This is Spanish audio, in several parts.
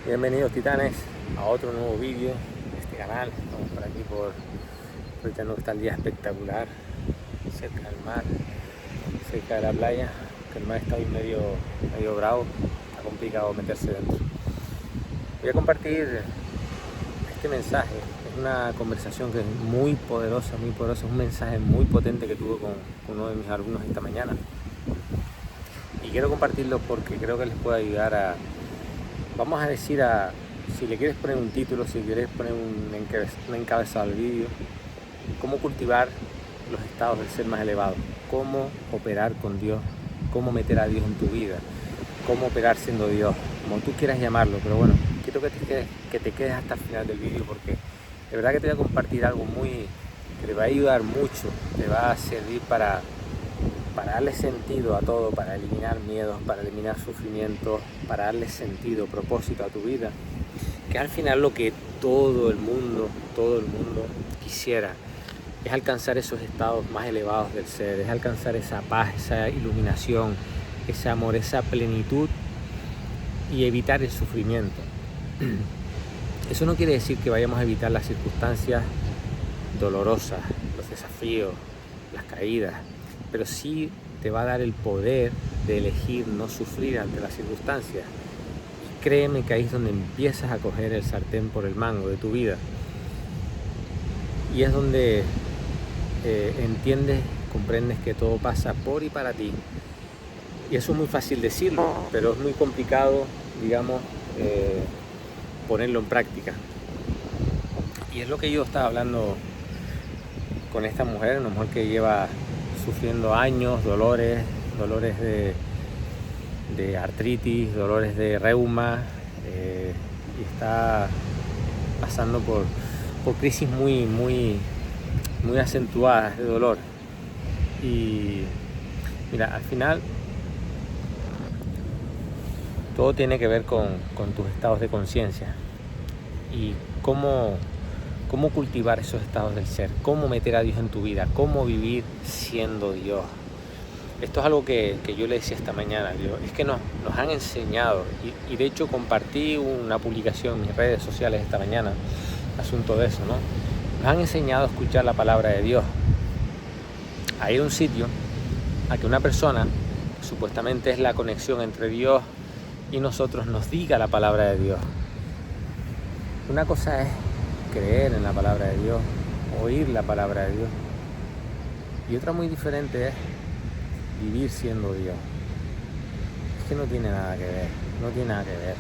Bienvenidos titanes a otro nuevo vídeo de este canal. Estamos por aquí aprovechando que está el día espectacular, cerca del mar, cerca de la playa, que el mar está hoy medio bravo, está complicado meterse dentro. Voy a compartir este mensaje, es una conversación que es muy poderosa, es un mensaje muy potente que tuve con uno de mis alumnos esta mañana. Y quiero compartirlo porque creo que les puede ayudar a, vamos a decir, si le quieres poner un título, si quieres poner un encabezado al vídeo, cómo cultivar los estados del ser más elevado, cómo operar con Dios, cómo meter a Dios en tu vida, cómo operar siendo Dios, como tú quieras llamarlo. Pero bueno, quiero que te quedes hasta el final del vídeo, porque de verdad que te voy a compartir algo que te va a ayudar mucho, te va a servir para darle sentido a todo, para eliminar miedos, para eliminar sufrimientos, para darle sentido, propósito a tu vida, que al final lo que todo el mundo quisiera es alcanzar esos estados más elevados del ser, es alcanzar esa paz, esa iluminación, ese amor, esa plenitud y evitar el sufrimiento. Eso no quiere decir que vayamos a evitar las circunstancias dolorosas, los desafíos, las caídas, pero sí te va a dar el poder de elegir no sufrir ante las circunstancias. Y créeme que ahí es donde empiezas a coger el sartén por el mango de tu vida. Y es donde entiendes, comprendes que todo pasa por y para ti. Y eso es muy fácil decirlo, pero es muy complicado, digamos, ponerlo en práctica. Y es lo que yo estaba hablando con esta mujer, una mujer que lleva sufriendo años, dolores de artritis, dolores de reuma, y está pasando por crisis muy acentuadas de dolor. Y mira, al final todo tiene que ver con tus estados de conciencia y cómo cultivar esos estados del ser, cómo meter a Dios en tu vida, cómo vivir siendo Dios. Esto es algo que yo le decía esta mañana, es que nos han enseñado, y de hecho compartí una publicación en mis redes sociales esta mañana, asunto de eso, ¿no? Nos han enseñado a escuchar la palabra de Dios, a ir a un sitio, a que una persona, que supuestamente es la conexión entre Dios y nosotros, nos diga la palabra de Dios. Una cosa es creer en la palabra de Dios, oír la palabra de Dios, y otra muy diferente es vivir siendo Dios. Es que no tiene nada que ver.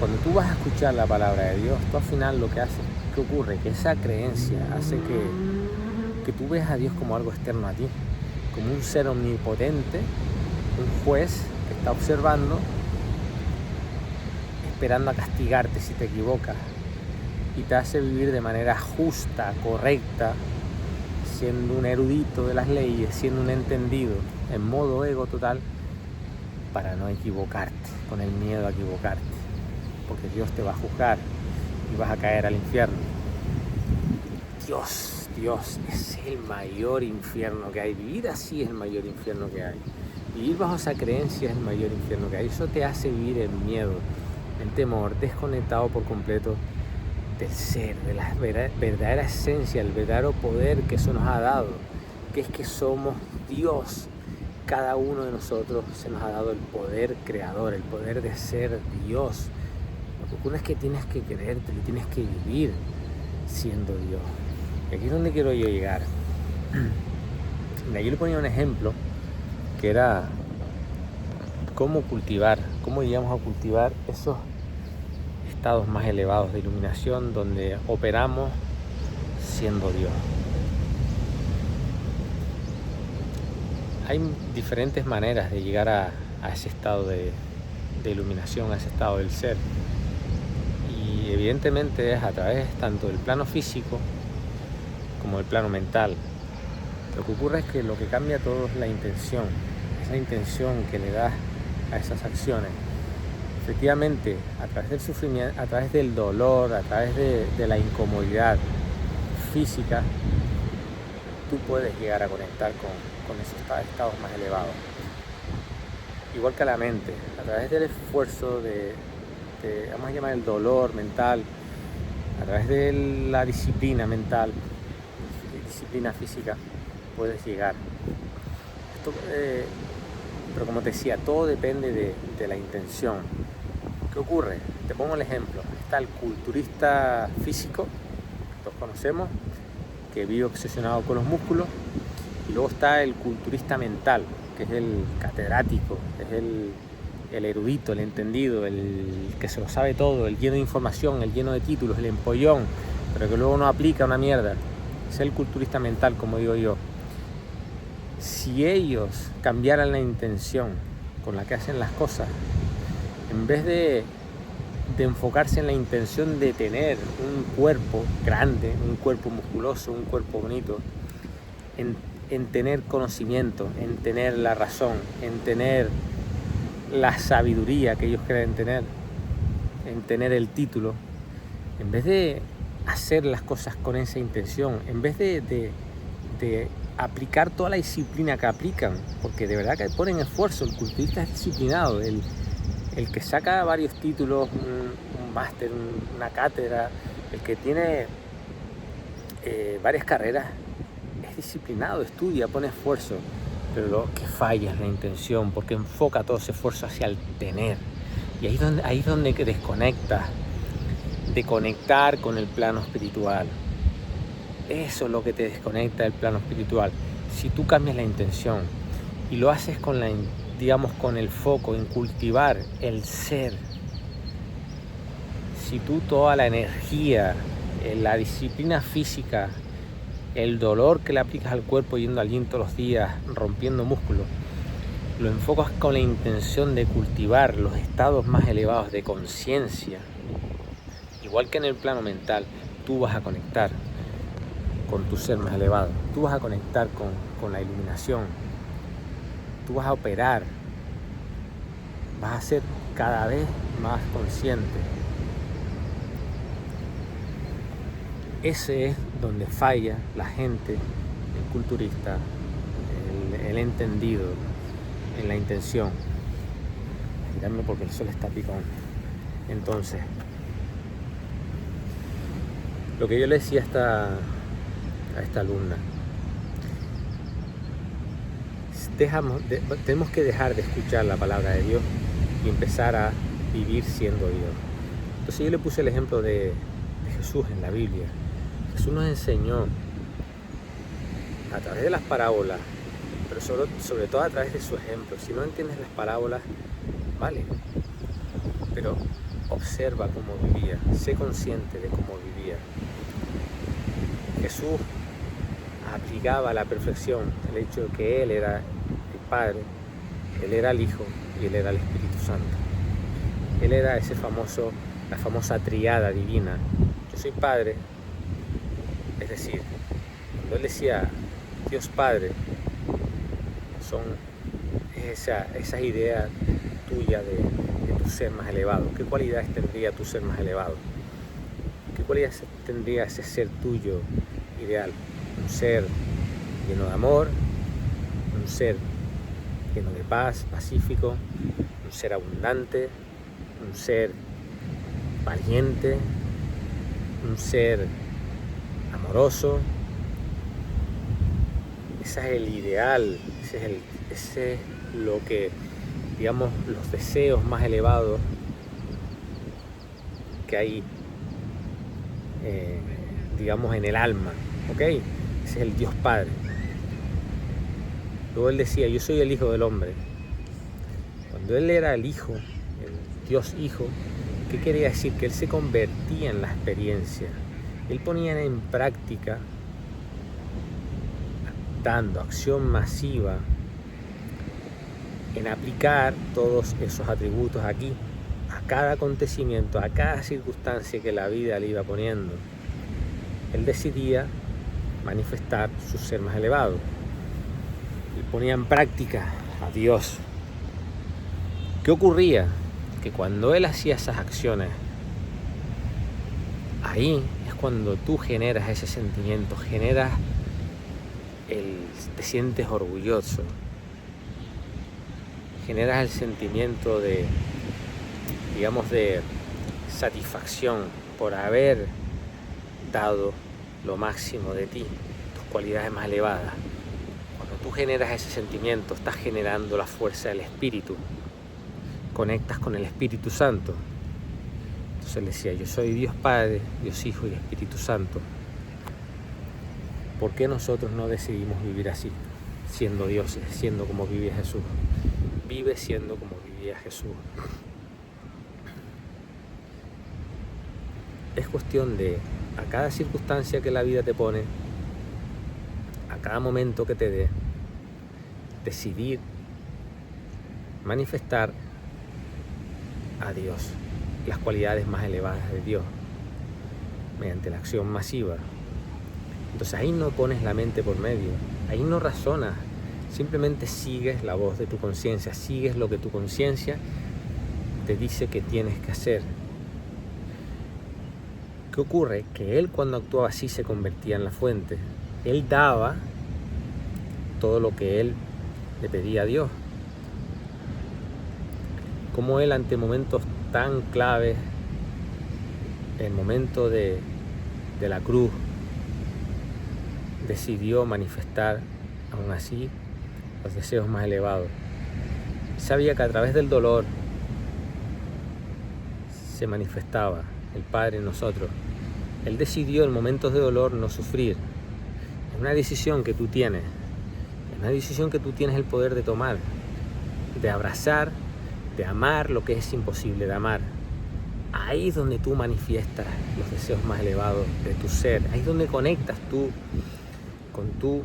Cuando tú vas a escuchar la palabra de Dios, tú al final lo que haces, ¿qué ocurre? Que esa creencia hace que tú veas a Dios como algo externo a ti, como un ser omnipotente, un juez que está observando, esperando a castigarte si te equivocas, y te hace vivir de manera justa, correcta, siendo un erudito de las leyes, siendo un entendido, en modo ego total, para no equivocarte, con el miedo a equivocarte, porque Dios te va a juzgar y vas a caer al infierno. Dios es el mayor infierno que hay. Vivir así es el mayor infierno que hay. Vivir bajo esa creencia es el mayor infierno que hay. Eso te hace vivir en miedo, en temor, desconectado por completo del ser, de la verdadera esencia, el verdadero poder que eso nos ha dado, que es que somos Dios. Cada uno de nosotros se nos ha dado el poder creador, el poder de ser Dios. Lo que ocurre es que tienes que creerte, y tienes que vivir siendo Dios. Y aquí es donde quiero yo llegar. Mira, yo le ponía un ejemplo que era cómo llegamos a cultivar esos estados más elevados de iluminación, donde operamos siendo Dios. Hay diferentes maneras de llegar a ese estado de iluminación, a ese estado del ser, y evidentemente es a través tanto del plano físico como del plano mental. Lo que ocurre es que lo que cambia todo es la intención, esa intención que le das a esas acciones. Efectivamente, a través del sufrimiento, a través del dolor, a través de la incomodidad física, tú puedes llegar a conectar con esos estados más elevados. Igual que a la mente, a través del esfuerzo de vamos a llamar el dolor mental, a través de la disciplina mental, disciplina física, puedes llegar. Esto, pero como te decía, todo depende de la intención. ¿Qué ocurre? Te pongo el ejemplo. Está el culturista físico, que todos conocemos, que vive obsesionado con los músculos, y luego está el culturista mental, que es el catedrático, es el erudito, el entendido, el que se lo sabe todo, el lleno de información, el lleno de títulos, el empollón, pero que luego no aplica una mierda. Es el culturista mental, como digo yo. Si ellos cambiaran la intención con la que hacen las cosas, en vez de enfocarse en la intención de tener un cuerpo grande, un cuerpo musculoso, un cuerpo bonito, en tener conocimiento, en tener la razón, en tener la sabiduría que ellos creen tener, en tener el título, en vez de hacer las cosas con esa intención, en vez de aplicar toda la disciplina que aplican, porque de verdad que ponen esfuerzo, el culturista es disciplinado, el que saca varios títulos, un máster, una cátedra, el que tiene varias carreras, es disciplinado, estudia, pone esfuerzo, pero lo que falla es la intención, porque enfoca todo ese esfuerzo hacia el tener, y ahí es donde que desconectas de conectar con el plano espiritual. Eso es lo que te desconecta del plano espiritual. Si tú cambias la intención y lo haces con el foco en cultivar el ser, si tú toda la energía, la disciplina física, el dolor que le aplicas al cuerpo yendo al gym todos los días, rompiendo músculos, lo enfocas con la intención de cultivar los estados más elevados de conciencia, igual que en el plano mental, tú vas a conectar con tu ser más elevado, tú vas a conectar con la iluminación, tú vas a operar, vas a ser cada vez más consciente. Ese es donde falla la gente, el culturista, el entendido, en la intención. Miradme porque el sol está picón. Entonces, lo que yo le decía a esta alumna, tenemos que dejar de escuchar la palabra de Dios y empezar a vivir siendo Dios. Entonces yo le puse el ejemplo de Jesús en la Biblia. Jesús nos enseñó a través de las parábolas, pero sobre todo a través de su ejemplo. Si no entiendes las parábolas, vale, pero observa cómo vivía, sé consciente de cómo vivía. Jesús aplicaba a la perfección el hecho de que Él era el Padre, Él era el Hijo y Él era el Espíritu Santo. Él era la famosa triada divina. Yo soy Padre, es decir, cuando Él decía Dios Padre, son esa idea tuya de tu ser más elevado. ¿Qué cualidades tendría tu ser más elevado? ¿Qué cualidades tendría ese ser tuyo ideal? Un ser lleno de amor, un ser lleno de paz, pacífico, un ser abundante, un ser valiente, un ser amoroso. Ese es el ideal, ese es lo que, digamos, los deseos más elevados que hay, digamos, en el alma, ¿ok? Ese es el Dios Padre. Luego Él decía, yo soy el Hijo del Hombre. Cuando Él era el Hijo, el Dios Hijo, ¿qué quería decir? Que Él se convertía en la experiencia. Él ponía en práctica, dando acción masiva, en aplicar todos esos atributos aquí, a cada acontecimiento, a cada circunstancia que la vida le iba poniendo. Él decidía manifestar su ser más elevado. Él ponía en práctica a Dios. ¿Qué ocurría? Que cuando Él hacía esas acciones, ahí es cuando tú generas ese sentimiento, te sientes orgulloso, generas el sentimiento de, digamos, de satisfacción por haber dado lo máximo de ti, tus cualidades más elevadas. Cuando tú generas ese sentimiento, estás generando la fuerza del Espíritu, conectas con el Espíritu Santo. Entonces él decía, yo soy Dios Padre, Dios Hijo y Espíritu Santo. ¿Por qué nosotros no decidimos vivir así, siendo dioses, siendo como vivía Jesús? Vive siendo como vivía Jesús. Es cuestión de, a cada circunstancia que la vida te pone, a cada momento que te dé, decidir manifestar a Dios, las cualidades más elevadas de Dios, mediante la acción masiva. Entonces ahí no pones la mente por medio, ahí no razonas, simplemente sigues la voz de tu conciencia, sigues lo que tu conciencia te dice que tienes que hacer. ¿Qué ocurre? Que él, cuando actuaba así, se convertía en la fuente. Él daba todo lo que él le pedía a Dios. Como él, ante momentos tan claves, el momento de la cruz, decidió manifestar aún así los deseos más elevados. Sabía que a través del dolor se manifestaba el Padre en nosotros. Él decidió en momentos de dolor no sufrir. Es una decisión que tú tienes. Es una decisión que tú tienes el poder de tomar, de abrazar, de amar lo que es imposible de amar. Ahí es donde tú manifiestas los deseos más elevados de tu ser. Ahí es donde conectas tú con tu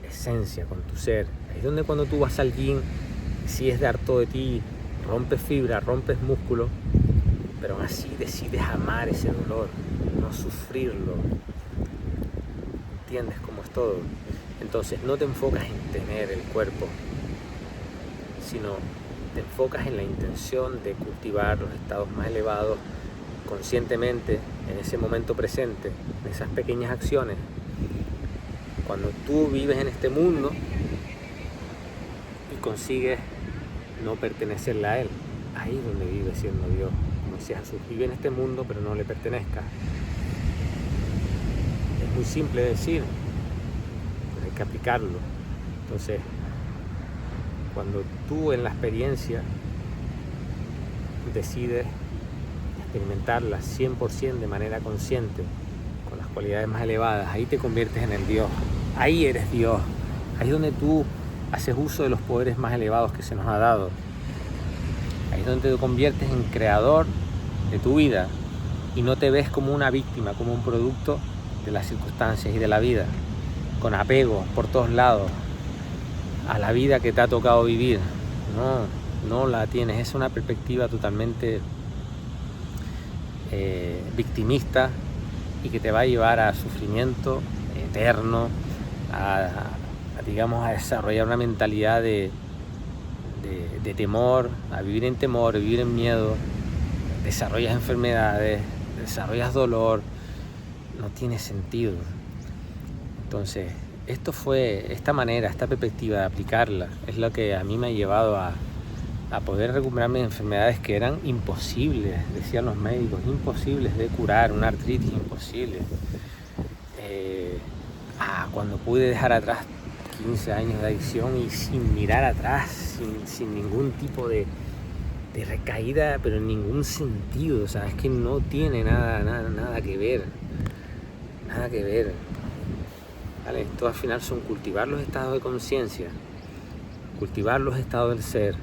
esencia, con tu ser. Ahí es donde, cuando tú vas al gym, decides dar todo de ti, rompes fibra, rompes músculo, pero aún así decides amar ese dolor, no sufrirlo. ¿Entiendes cómo es todo? Entonces no te enfocas en tener el cuerpo, sino te enfocas en la intención de cultivar los estados más elevados conscientemente, en ese momento presente, en esas pequeñas acciones. Cuando tú vives en este mundo y consigues no pertenecerle a él, ahí es donde vive siendo Dios. Como decía Jesús, vive en este mundo pero no le pertenezcas. Es muy simple decir, pero hay que aplicarlo. Entonces, cuando tú en la experiencia decides experimentarla 100% de manera consciente, con las cualidades más elevadas, ahí te conviertes en el Dios. Ahí eres Dios. Ahí es donde tú haces uso de los poderes más elevados que se nos ha dado. Ahí es donde te conviertes en creador de tu vida y no te ves como una víctima, como un producto de las circunstancias y de la vida, con apego por todos lados a la vida que te ha tocado vivir. No la tienes. Es una perspectiva totalmente victimista y que te va a llevar a sufrimiento eterno, digamos, a desarrollar una mentalidad de temor, a vivir en temor, a vivir en miedo. Desarrollas enfermedades, desarrollas dolor. No tiene sentido. Entonces, esta manera, esta perspectiva de aplicarla es lo que a mí me ha llevado a poder recuperarme de enfermedades que eran imposibles, decían los médicos, imposibles de curar, una artritis imposible. Cuando pude dejar atrás 15 años de adicción y sin mirar atrás, sin ningún tipo de recaída, pero en ningún sentido. O sea, es que no tiene nada que ver. Nada que ver. ¿Vale? Esto al final son cultivar los estados de conciencia, cultivar los estados del ser,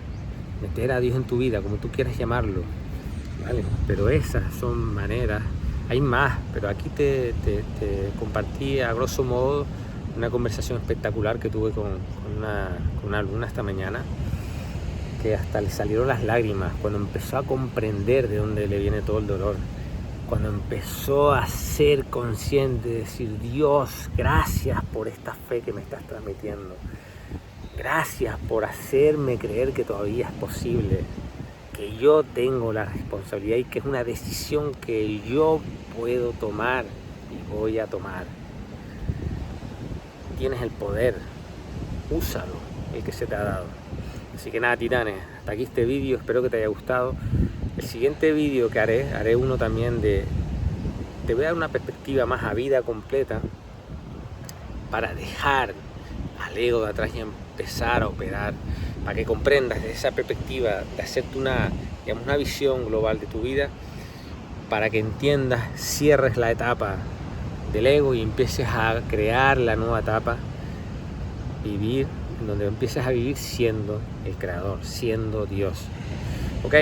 meter a Dios en tu vida, como tú quieras llamarlo, ¿vale? Pero esas son maneras. Hay más, pero aquí te compartí a grosso modo una conversación espectacular que tuve con una alumna esta mañana, que hasta le salieron las lágrimas cuando empezó a comprender de dónde le viene todo el dolor, cuando empezó a ser consciente, de decir: Dios, gracias por esta fe que me estás transmitiendo, gracias por hacerme creer que todavía es posible, que yo tengo la responsabilidad y que es una decisión que yo puedo tomar y voy a tomar. Tienes el poder, úsalo, el que se te ha dado. Así que nada, titanes, hasta aquí este vídeo, espero que te haya gustado. El siguiente vídeo que haré uno también te voy a dar una perspectiva más a vida completa para dejar al ego de atrás y empezar a operar, para que comprendas desde esa perspectiva de hacerte una visión global de tu vida, para que entiendas, cierres la etapa del ego y empieces a crear la nueva etapa, vivir, en donde empieces a vivir siendo el creador, siendo Dios. Ok,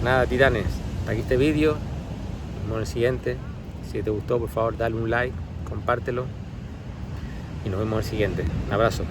nada, titanes, hasta aquí este vídeo, nos vemos en el siguiente. Si te gustó, por favor, dale un like, compártelo y nos vemos en el siguiente. Un abrazo.